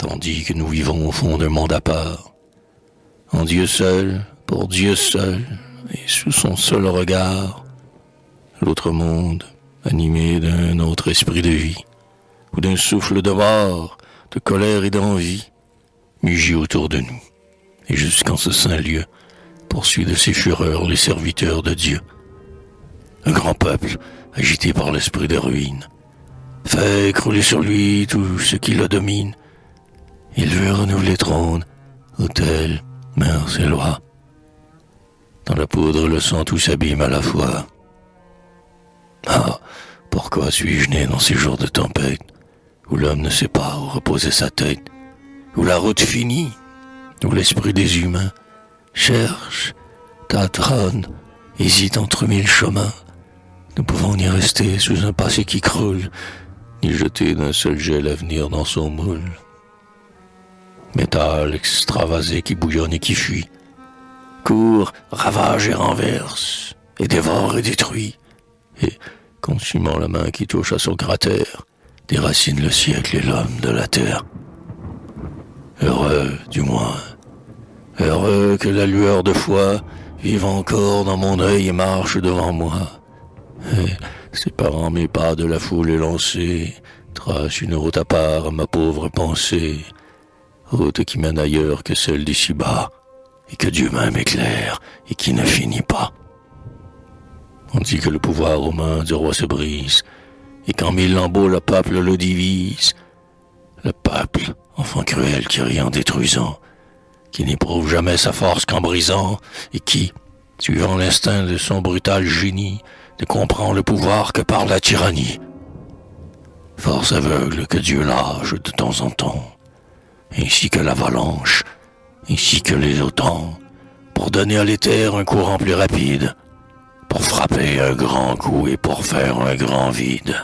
tandis que nous vivons au fond d'un monde à part, en Dieu seul, pour Dieu seul, et sous son seul regard, l'autre monde, animé d'un autre esprit de vie, ou d'un souffle de mort, de colère et d'envie, mugit autour de nous, et jusqu'en ce saint lieu, poursuit de ses fureurs les serviteurs de Dieu. Un grand peuple, agité par l'esprit de ruine, fait écrouler sur lui tout ce qui le domine. Il veut renouveler trône, autel, mœurs et lois. Dans la poudre, le sang, tout s'abîme à la fois. Ah, pourquoi suis-je né dans ces jours de tempête, où l'homme ne sait pas où reposer sa tête, où la route finit, où l'esprit des humains cherche, tâtonne, hésite entre mille chemins. Nous pouvons ni rester sous un passé qui croule, ni jeter d'un seul jet l'avenir dans son moule. Métal extravasé qui bouillonne et qui fuit, court, ravage et renverse, et dévore et détruit, et, consumant la main qui touche à son cratère, déracine le siècle et l'homme de la terre. Heureux, du moins, heureux que la lueur de foi vive encore dans mon œil et marche devant moi. Et, séparant mes pas de la foule élancée, trace une route à part à ma pauvre pensée, route qui mène ailleurs que celle d'ici-bas, et que Dieu même éclaire, et qui ne finit pas. On dit que le pouvoir aux mains du roi se brise, et qu'en mille lambeaux le peuple le divise. Le peuple, enfant cruel qui rit en détruisant, qui n'éprouve jamais sa force qu'en brisant, et qui, suivant l'instinct de son brutal génie, ne comprend le pouvoir que par la tyrannie. Force aveugle que Dieu lâche de temps en temps, ainsi que l'avalanche, ainsi que les automnes, pour donner à l'éther un courant plus rapide, pour frapper un grand coup et pour faire un grand vide.